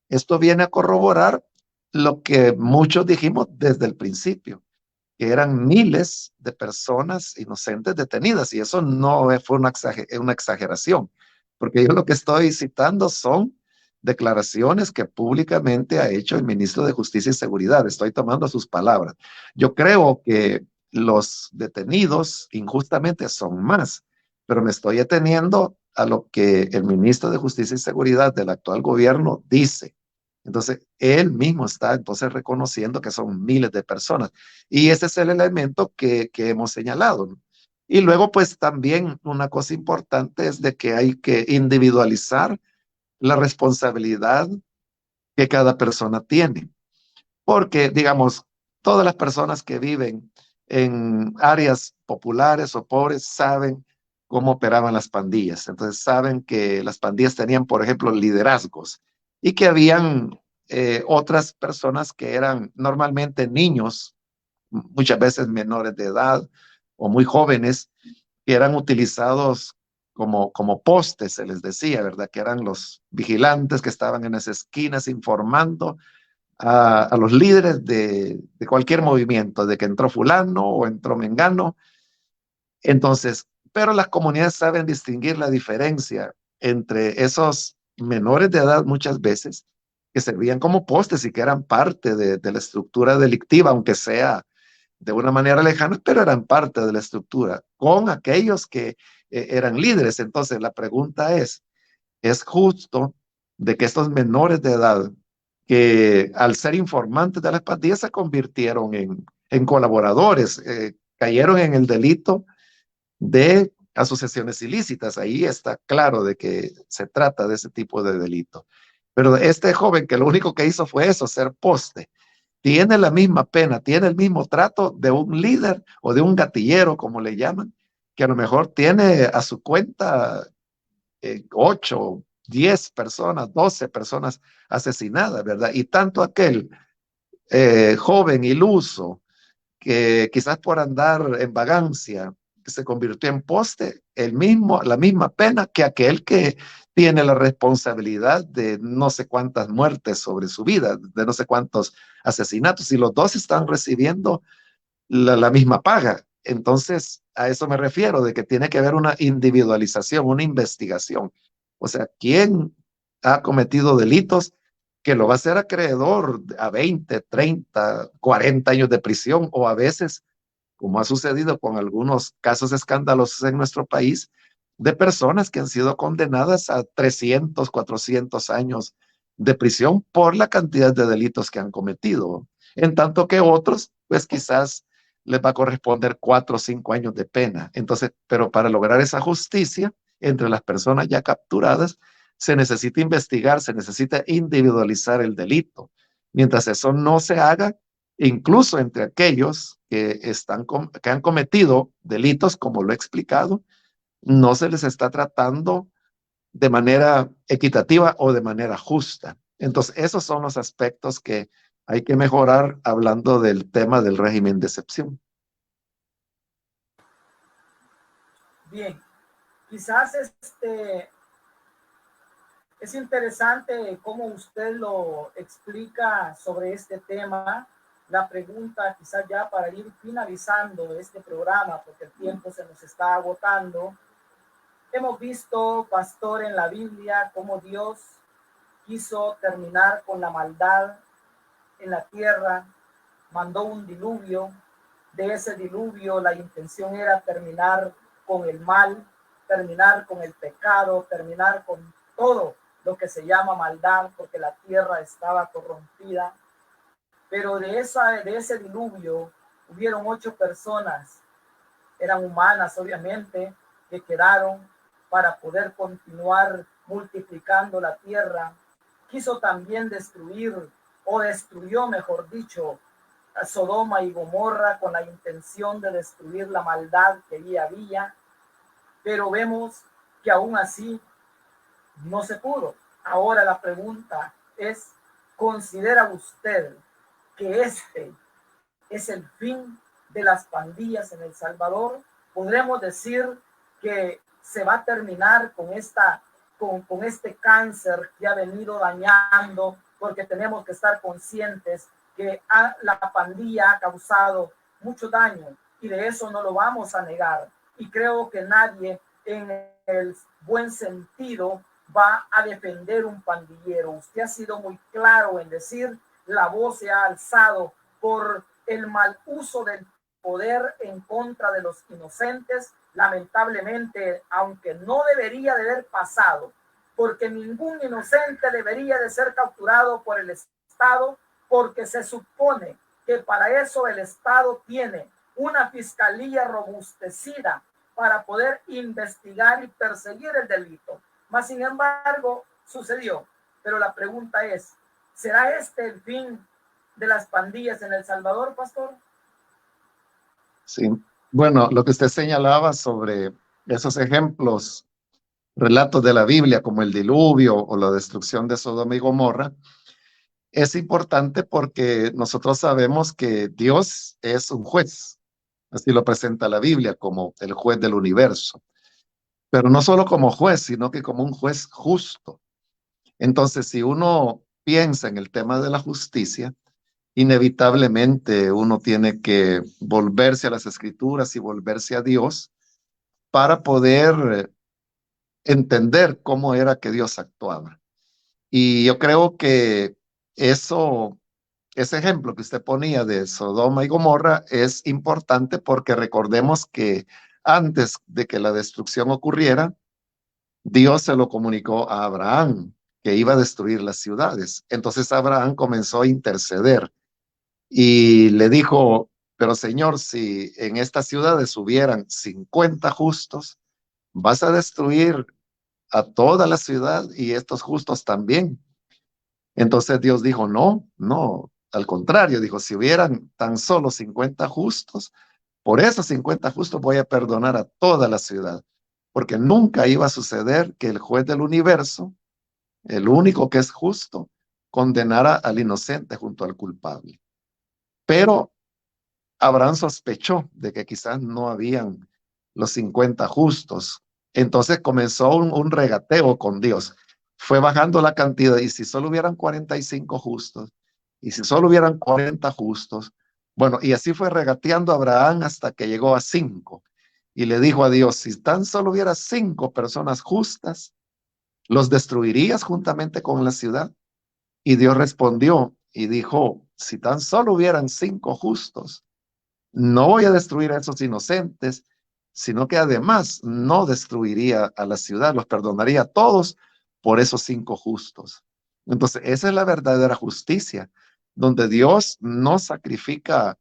Esto viene a corroborar lo que muchos dijimos desde el principio, que eran miles de personas inocentes detenidas, y eso no fue una exageración, porque yo lo que estoy citando son declaraciones que públicamente ha hecho el ministro de Justicia y Seguridad. Estoy tomando sus palabras. Yo creo que los detenidos injustamente son más, pero me estoy ateniendo a lo que el ministro de Justicia y Seguridad del actual gobierno dice. Entonces, él mismo está entonces reconociendo que son miles de personas. Y ese es el elemento que hemos señalado, ¿no? Y luego, pues también una cosa importante es de que hay que individualizar la responsabilidad que cada persona tiene. Porque, digamos, todas las personas que viven en áreas populares o pobres saben cómo operaban las pandillas. Entonces saben que las pandillas tenían, por ejemplo, liderazgos y que habían otras personas que eran normalmente niños, muchas veces menores de edad o muy jóvenes, que eran utilizados como postes, se les decía, ¿verdad? Que eran los vigilantes que estaban en las esquinas informando a los líderes de cualquier movimiento, de que entró fulano o entró mengano. Entonces, pero las comunidades saben distinguir la diferencia entre esos menores de edad muchas veces que servían como postes y que eran parte de la estructura delictiva, aunque sea de una manera lejana, pero eran parte de la estructura, con aquellos que eran líderes. Entonces, la pregunta ¿es justo de que estos menores de edad, que al ser informantes de las pandillas se convirtieron en colaboradores, cayeron en el delito de asociaciones ilícitas? Ahí está claro de que se trata de ese tipo de delito. Pero este joven que lo único que hizo fue eso, ser poste, tiene la misma pena, tiene el mismo trato de un líder o de un gatillero, como le llaman, que a lo mejor tiene a su cuenta 8, 10 personas, 12 personas asesinadas, ¿verdad? Y tanto aquel joven iluso que quizás por andar en vagancia se convirtió en poste, la misma pena que aquel que tiene la responsabilidad de no sé cuántas muertes sobre su vida, de no sé cuántos asesinatos, y los dos están recibiendo la misma paga. Entonces, a eso me refiero, de que tiene que haber una individualización, una investigación. O sea, ¿quién ha cometido delitos que lo va a hacer acreedor a 20, 30, 40 años de prisión, o a veces, como ha sucedido con algunos casos escandalosos en nuestro país, de personas que han sido condenadas a 300, 400 años de prisión por la cantidad de delitos que han cometido? En tanto que otros, pues quizás les va a corresponder 4 o 5 años de pena. Entonces, pero para lograr esa justicia entre las personas ya capturadas, se necesita investigar, se necesita individualizar el delito. Mientras eso no se haga, incluso entre aquellos que han cometido delitos, como lo he explicado, no se les está tratando de manera equitativa o de manera justa. Entonces, esos son los aspectos que hay que mejorar hablando del tema del régimen de excepción. Bien, quizás es interesante cómo usted lo explica sobre este tema. La pregunta, quizás ya para ir finalizando este programa, porque el tiempo se nos está agotando. Hemos visto, pastor, en la Biblia cómo Dios quiso terminar con la maldad en la tierra, mandó un diluvio. De ese diluvio la intención era terminar con el mal, terminar con el pecado, terminar con todo lo que se llama maldad, porque la tierra estaba corrompida. Pero de ese diluvio hubieron 8 personas, eran humanas obviamente, que quedaron para poder continuar multiplicando la tierra. Quiso también destruir, o destruyó, mejor dicho, a Sodoma y Gomorra con la intención de destruir la maldad que allí había, pero vemos que aún así no se pudo. Ahora la pregunta es, ¿considera usted que este es el fin de las pandillas en El Salvador? ¿Podremos decir que se va a terminar con este cáncer que ha venido dañando? Porque tenemos que estar conscientes que la pandilla ha causado mucho daño, y de eso no lo vamos a negar. Y creo que nadie en el buen sentido va a defender un pandillero. Usted ha sido muy claro en decir, la voz se ha alzado por el mal uso del poder en contra de los inocentes. Lamentablemente, aunque no debería de haber pasado, porque ningún inocente debería de ser capturado por el Estado, porque se supone que para eso el Estado tiene una fiscalía robustecida para poder investigar y perseguir el delito. Mas, sin embargo, sucedió. Pero la pregunta es, ¿será este el fin de las pandillas en El Salvador, pastor? Sí. Bueno, lo que usted señalaba sobre esos ejemplos, relatos de la Biblia, como el diluvio o la destrucción de Sodoma y Gomorra, es importante porque nosotros sabemos que Dios es un juez. Así lo presenta la Biblia, como el juez del universo. Pero no solo como juez, sino que como un juez justo. Entonces, si uno piensa en el tema de la justicia, inevitablemente uno tiene que volverse a las escrituras y volverse a Dios para poder entender cómo era que Dios actuaba. Y yo creo que ese ejemplo que usted ponía de Sodoma y Gomorra es importante porque recordemos que antes de que la destrucción ocurriera, Dios se lo comunicó a Abraham, que iba a destruir las ciudades. Entonces Abraham comenzó a interceder y le dijo, pero Señor, si en estas ciudades hubieran 50 justos, vas a destruir a toda la ciudad y estos justos también. Entonces Dios dijo, no, no, al contrario, dijo, si hubieran tan solo 50 justos, por esos 50 justos voy a perdonar a toda la ciudad, porque nunca iba a suceder que el juez del universo, el único que es justo, condenara al inocente junto al culpable. Pero Abraham sospechó de que quizás no habían los 50 justos. Entonces comenzó un regateo con Dios. Fue bajando la cantidad y si solo hubieran 45 justos y si solo hubieran 40 justos, Bueno, y así fue regateando Abraham hasta que llegó a 5. Y le dijo a Dios, si tan solo hubiera 5 personas justas, ¿los destruirías juntamente con la ciudad? Y Dios respondió y dijo, si tan solo hubieran 5 justos, no voy a destruir a esos inocentes, sino que además no destruiría a la ciudad, los perdonaría a todos por esos 5 justos. Entonces, esa es la verdadera justicia, donde Dios no sacrifica,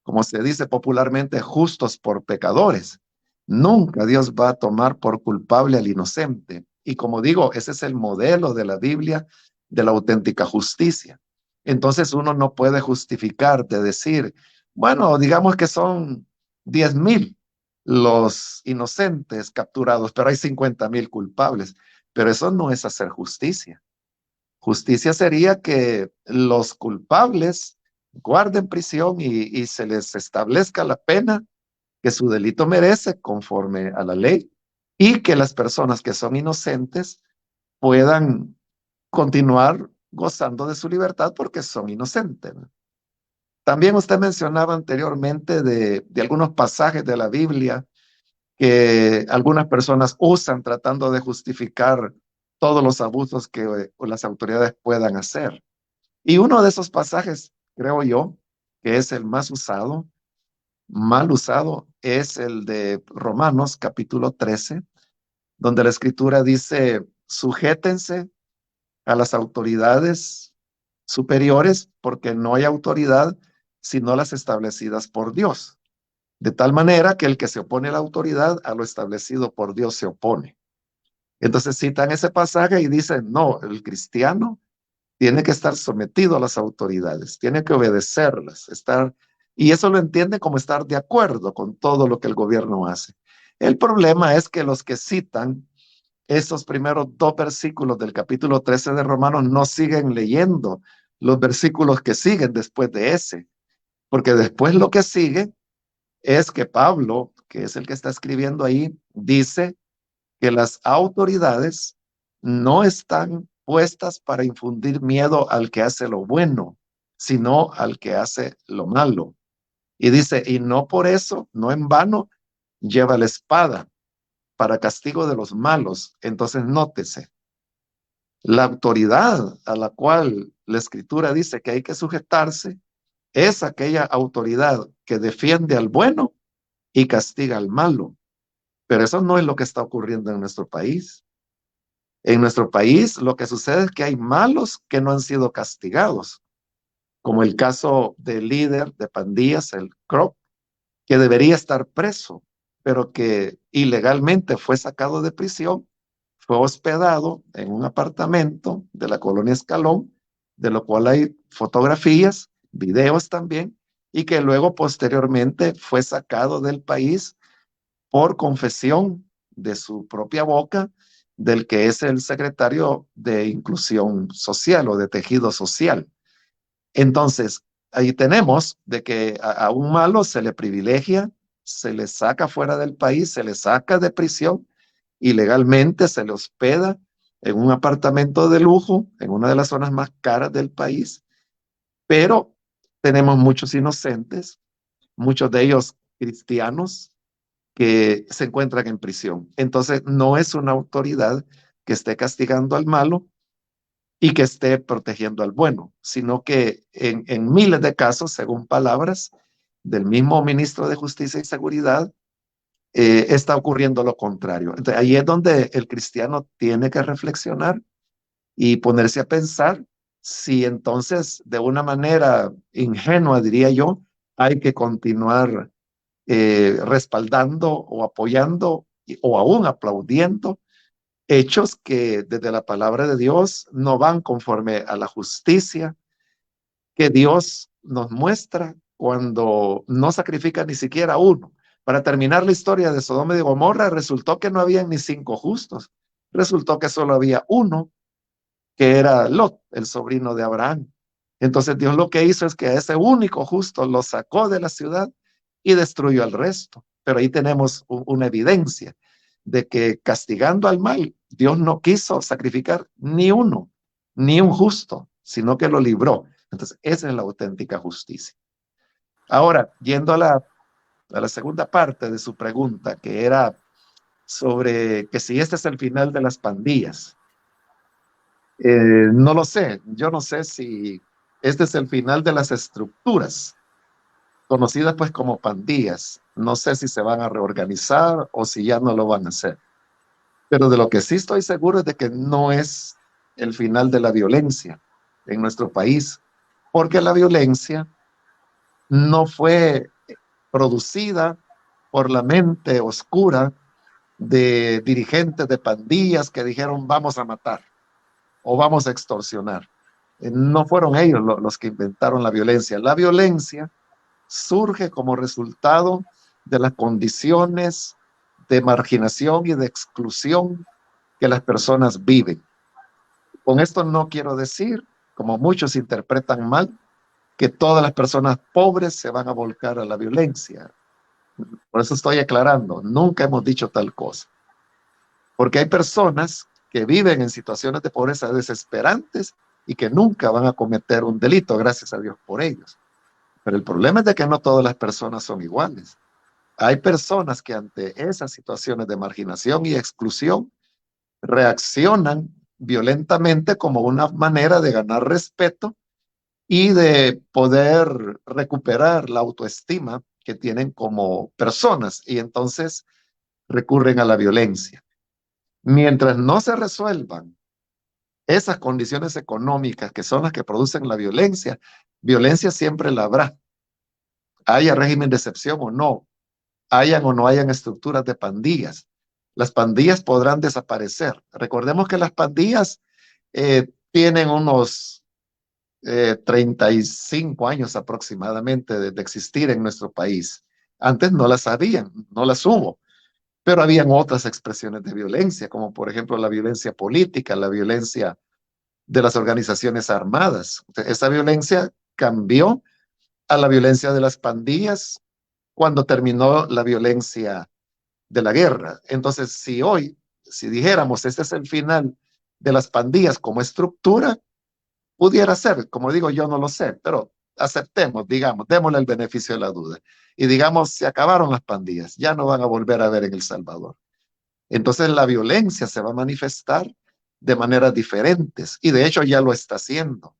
como se dice popularmente, justos por pecadores. Nunca Dios va a tomar por culpable al inocente. Y como digo, ese es el modelo de la Biblia de la auténtica justicia. Entonces uno no puede justificar de decir, bueno, digamos que son 10,000 los inocentes capturados, pero hay 50,000 culpables. Pero eso no es hacer justicia. Justicia sería que los culpables guarden prisión y se les establezca la pena que su delito merece conforme a la ley y que las personas que son inocentes puedan continuar gozando de su libertad porque son inocentes, ¿no? También usted mencionaba anteriormente de algunos pasajes de la Biblia que algunas personas usan tratando de justificar todos los abusos que las autoridades puedan hacer. Y uno de esos pasajes, creo yo, que es el más usado, mal usado, es el de Romanos capítulo 13, donde la escritura dice, sujétense a las autoridades superiores porque no hay autoridad sino las establecidas por Dios. De tal manera que el que se opone a la autoridad, a lo establecido por Dios se opone. Entonces citan ese pasaje y dicen, no, el cristiano tiene que estar sometido a las autoridades, tiene que obedecerlas, y eso lo entiende como estar de acuerdo con todo lo que el gobierno hace. El problema es que los que citan esos primeros 2 versículos del capítulo 13 de Romanos no siguen leyendo los versículos que siguen después de ese, porque después lo que sigue es que Pablo, que es el que está escribiendo ahí, dice que las autoridades no están puestas para infundir miedo al que hace lo bueno, sino al que hace lo malo. Y dice, y no por eso, no en vano, lleva la espada para castigo de los malos. Entonces, nótese, la autoridad a la cual la escritura dice que hay que sujetarse es aquella autoridad que defiende al bueno y castiga al malo. Pero eso no es lo que está ocurriendo en nuestro país. En nuestro país lo que sucede es que hay malos que no han sido castigados, como el caso del líder de pandillas, el Crop, que debería estar preso, pero que ilegalmente fue sacado de prisión, fue hospedado en un apartamento de la colonia Escalón, de lo cual hay fotografías, videos también, y que luego posteriormente fue sacado del país por confesión de su propia boca del que es el secretario de Inclusión Social o de Tejido Social. Entonces, ahí tenemos de que a un malo se le privilegia, se le saca fuera del país, se le saca de prisión, ilegalmente se le hospeda en un apartamento de lujo, en una de las zonas más caras del país, pero tenemos muchos inocentes, muchos de ellos cristianos, que se encuentran en prisión. Entonces, no es una autoridad que esté castigando al malo y que esté protegiendo al bueno, sino que en miles de casos, según palabras del mismo ministro de Justicia y Seguridad, está ocurriendo lo contrario. Entonces, ahí es donde el cristiano tiene que reflexionar y ponerse a pensar si entonces, de una manera ingenua, diría yo, hay que continuar respaldando o apoyando o aún aplaudiendo hechos que desde la palabra de Dios no van conforme a la justicia que Dios nos muestra cuando no sacrifica ni siquiera uno. Para terminar la historia de Sodoma y de Gomorra, resultó que no había ni 5 justos, resultó que solo había uno, que era Lot, el sobrino de Abraham. Entonces Dios lo que hizo es que a ese único justo lo sacó de la ciudad y destruyó al resto. Pero ahí tenemos una evidencia de que castigando al mal, Dios no quiso sacrificar ni uno, ni un justo, sino que lo libró. Entonces esa es la auténtica justicia. Ahora, yendo a la segunda parte de su pregunta, que era sobre que si este es el final de las pandillas. No lo sé, yo no sé si este es el final de las estructuras, conocidas pues como pandillas. No sé si se van a reorganizar o si ya no lo van a hacer. Pero de lo que sí estoy seguro es de que no es el final de la violencia en nuestro país, porque la violencia no fue producida por la mente oscura de dirigentes de pandillas que dijeron vamos a matar o vamos a extorsionar. No fueron ellos los que inventaron la violencia. La violencia surge como resultado de las condiciones de marginación y de exclusión que las personas viven. Con esto no quiero decir, como muchos interpretan mal, que todas las personas pobres se van a volcar a la violencia. Por eso estoy aclarando, nunca hemos dicho tal cosa. Porque hay personas que viven en situaciones de pobreza desesperantes y que nunca van a cometer un delito, gracias a Dios por ellos. Pero el problema es de que no todas las personas son iguales. Hay personas que ante esas situaciones de marginación y exclusión reaccionan violentamente como una manera de ganar respeto y de poder recuperar la autoestima que tienen como personas y entonces recurren a la violencia. Mientras no se resuelvan esas condiciones económicas que son las que producen la violencia, violencia siempre la habrá, haya régimen de excepción o no, hayan o no hayan estructuras de pandillas. Las pandillas podrán desaparecer. Recordemos que las pandillas tienen unos 35 años aproximadamente de existir en nuestro país. Antes no las habían, no las hubo, pero habían otras expresiones de violencia, como por ejemplo la violencia política, la violencia de las organizaciones armadas. Esa violencia cambió a la violencia de las pandillas cuando terminó la violencia de la guerra. Entonces, si hoy, si dijéramos, este es el final de las pandillas como estructura, pudiera ser, como digo, yo no lo sé, pero aceptemos, digamos, démosle el beneficio de la duda y digamos, se acabaron las pandillas, ya no van a volver a ver en El Salvador. Entonces la violencia se va a manifestar de maneras diferentes y de hecho ya lo está haciendo.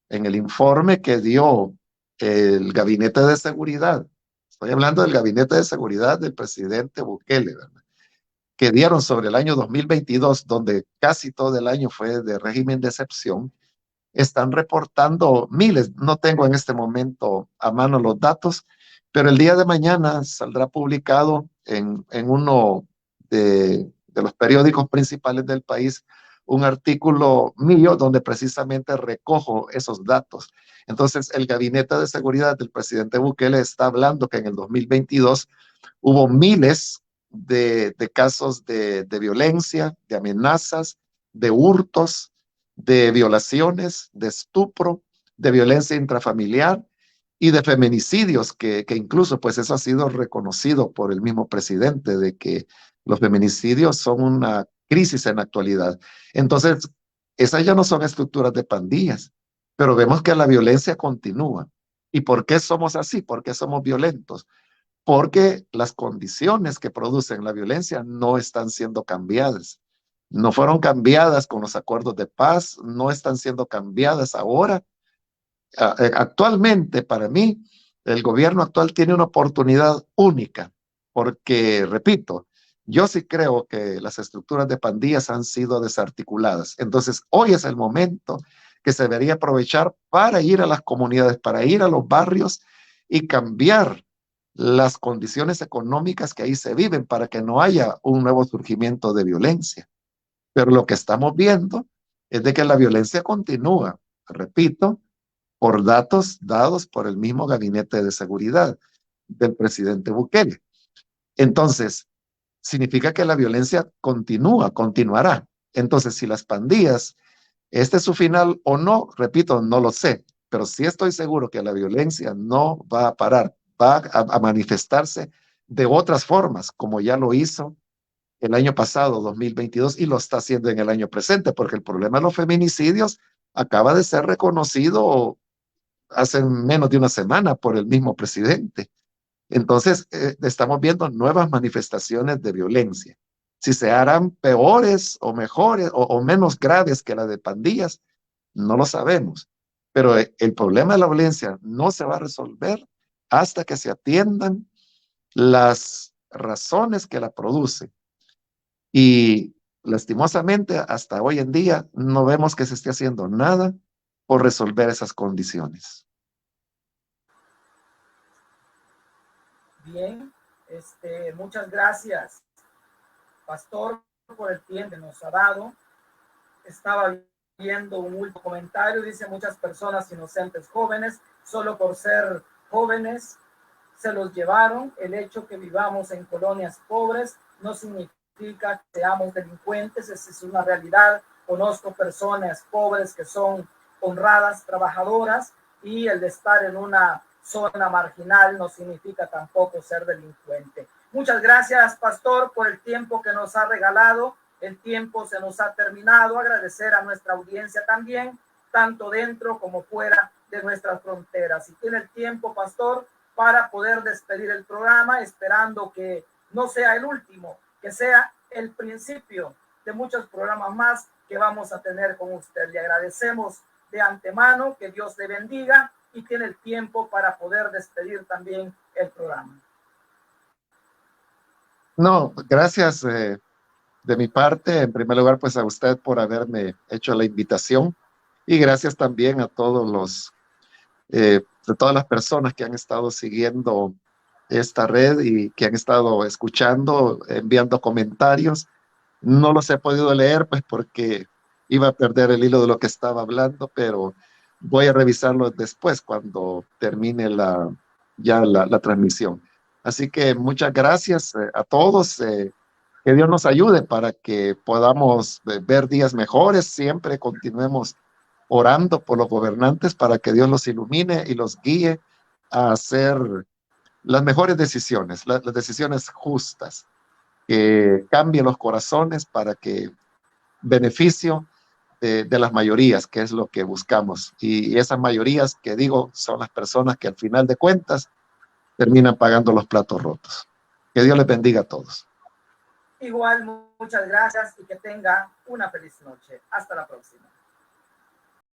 En el informe que dio el Gabinete de Seguridad, estoy hablando del Gabinete de Seguridad del presidente Bukele, ¿verdad?, que dieron sobre el año 2022, donde casi todo el año fue de régimen de excepción, están reportando miles, no tengo en este momento a mano los datos, pero el día de mañana saldrá publicado en uno de los periódicos principales del país un artículo mío donde precisamente recojo esos datos. Entonces, el Gabinete de Seguridad del presidente Bukele está hablando que en el 2022 hubo miles de casos de violencia, de amenazas, de hurtos, de violaciones, de estupro, de violencia intrafamiliar y de feminicidios, que incluso pues eso ha sido reconocido por el mismo presidente, de que los feminicidios son una crisis en la actualidad. Entonces, esas ya no son estructuras de pandillas, pero vemos que la violencia continúa. ¿Y por qué somos así? ¿Por qué somos violentos? Porque las condiciones que producen la violencia no están siendo cambiadas. No fueron cambiadas con los acuerdos de paz, no están siendo cambiadas ahora. Actualmente, para mí, el gobierno actual tiene una oportunidad única, porque, repito, yo sí creo que las estructuras de pandillas han sido desarticuladas. Entonces, hoy es el momento que se debería aprovechar para ir a las comunidades, para ir a los barrios y cambiar las condiciones económicas que ahí se viven para que no haya un nuevo surgimiento de violencia. Pero lo que estamos viendo es de que la violencia continúa, repito, por datos dados por el mismo Gabinete de Seguridad del presidente Bukele. Entonces, significa que la violencia continúa, continuará. Entonces, si las pandillas, este es su final o no, repito, no lo sé, pero sí estoy seguro que la violencia no va a parar, va a manifestarse de otras formas, como ya lo hizo el año pasado, 2022, y lo está haciendo en el año presente, porque el problema de los feminicidios acaba de ser reconocido hace menos de una semana por el mismo presidente. Entonces, estamos viendo nuevas manifestaciones de violencia. Si se harán peores o mejores o menos graves que las de pandillas, no lo sabemos. Pero el problema de la violencia no se va a resolver hasta que se atiendan las razones que la producen. Y lastimosamente, hasta hoy en día, no vemos que se esté haciendo nada por resolver esas condiciones. Bien, muchas gracias, pastor, por el tiempo que nos ha dado. Estaba viendo un último comentario, dice: muchas personas inocentes jóvenes, solo por ser jóvenes, se los llevaron. El hecho que vivamos en colonias pobres no significa que seamos delincuentes, esa es una realidad. Conozco personas pobres que son honradas, trabajadoras, y el de estar en una zona marginal no significa tampoco ser delincuente. Muchas gracias, pastor, por el tiempo que nos ha regalado. El tiempo se nos ha terminado. Agradecer a nuestra audiencia también, tanto dentro como fuera de nuestras fronteras. Si tiene el tiempo, pastor, para poder despedir el programa, esperando que no sea el último, que sea el principio de muchos programas más que vamos a tener con usted. Le agradecemos de antemano, que Dios le bendiga, y tiene el tiempo para poder despedir también el programa. No, gracias de mi parte. En primer lugar, pues a usted por haberme hecho la invitación, y gracias también a de todas las personas que han estado siguiendo esta red y que han estado escuchando, enviando comentarios. No los he podido leer, pues porque iba a perder el hilo de lo que estaba hablando, pero voy a revisarlo después cuando termine la transmisión. Así que muchas gracias a todos. Que Dios nos ayude para que podamos ver días mejores. Siempre continuemos orando por los gobernantes para que Dios los ilumine y los guíe a hacer las mejores decisiones, las decisiones justas, que cambien los corazones para que beneficio de las mayorías, que es lo que buscamos. Y esas mayorías que digo son las personas que al final de cuentas terminan pagando los platos rotos. Que Dios les bendiga a todos. Igual, muchas gracias y que tenga una feliz noche. Hasta la próxima.